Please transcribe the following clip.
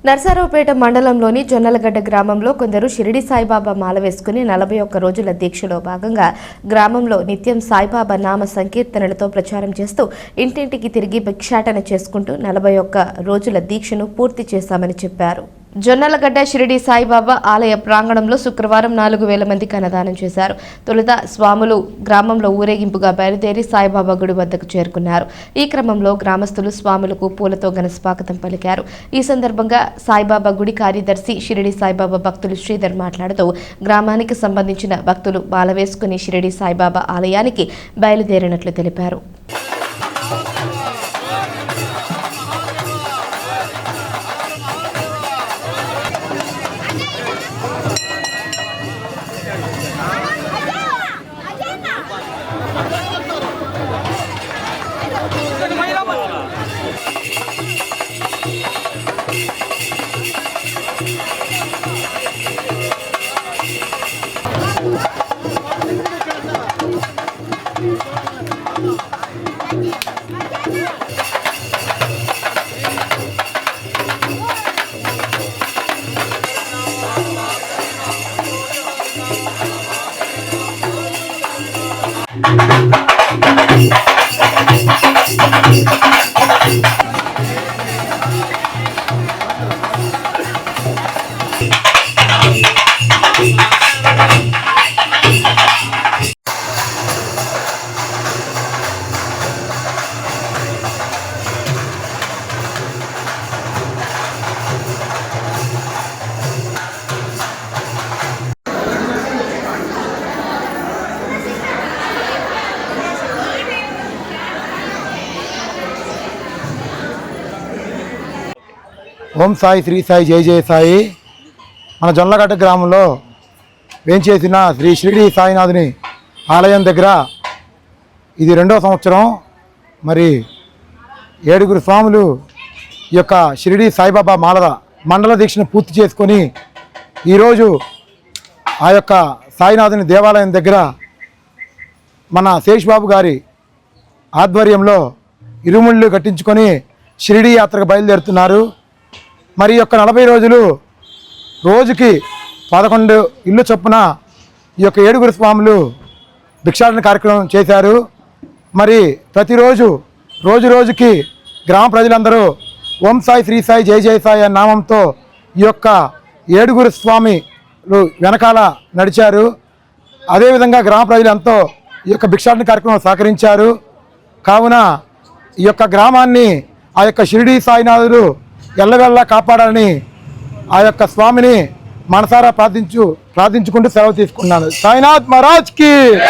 నర్సారావుపేట మండలంలోని జొన్నలగడ్డ గ్రామంలో కొందరు షిరిడి సాయిబాబా మాల వేసుకుని 41 రోజుల దీక్షలో భాగంగా గ్రామంలో నిత్యం సాయిబాబా నామ సంకీర్తనలతో ప్రచారం చేస్తూ ఇంటింటికి తిరిగి భిక్షాటన చేసుకుంటూ 41 రోజుల దీక్షను పూర్తి చేశామని చెప్పారు. జొన్నలగడ్డ షిరిడి సాయిబాబా ఆలయ ప్రాంగణంలో శుక్రవారం 4000 మందికి అన్నదానం చేశారు. తొలుత స్వాములు గ్రామంలో ఊరేగింపుగా బయలుదేరి సాయిబాబా గుడి వద్దకు చేరుకున్నారు. ఈ క్రమంలో గ్రామస్తులు స్వాములకు పూలతో ఘన స్వాగతం పలికారు. ఈ సందర్భంగా సాయిబాబా గుడి కార్యదర్శి షిరిడి సాయిబాబా భక్తులు శ్రీధర్ మాట్లాడుతూ గ్రామానికి సంబంధించిన భక్తులు మాల వేసుకుని షిరిడి సాయిబాబా ఆలయానికి బయలుదేరినట్లు తెలిపారు. ఓం సాయి శ్రీ సాయి జై జయ సాయి. మన జొన్నలగడ్డ గ్రామంలో వేంచేసిన శ్రీ షిరిడి సాయినాథుని ఆలయం దగ్గర ఇది 2వ సంవత్సరం. మరి 7 స్వాములు ఈ యొక్క షిరిడి సాయిబాబా మండల దీక్షను పూర్తి చేసుకొని ఈరోజు ఆ యొక్క సాయినాథుని దేవాలయం దగ్గర మన శేషబాబు గారి ఆధ్వర్యంలో ఇరుముళ్ళు కట్టించుకొని షిరిడి యాత్రకు బయలుదేరుతున్నారు. మరి యొక్క 40 రోజులు రోజుకి 11 ఇళ్ళు చొప్పున ఈ యొక్క 7 స్వాములు భిక్షాటన కార్యక్రమం చేశారు. మరి ప్రతిరోజు రోజుకి గ్రామ ప్రజలందరూ ఓం సాయి శ్రీ సాయి జై జయ సాయి అనే నామంతో ఈ యొక్క 7 స్వామిలు వెనకాల నడిచారు. అదేవిధంగా గ్రామ ప్రజలు ఎంతో ఈ యొక్క భిక్షాటన కార్యక్రమం సహకరించారు. కావున ఈ యొక్క గ్రామాన్ని ఆ యొక్క షిరిడి సాయినాథుడు ఎల్లవెల్లా కాపాడాలని ఆ యొక్క స్వామిని మనసారా ప్రార్థించుకుంటూ సెలవు తీసుకున్నాను. సాయినాథ్ మహారాజ్ కి.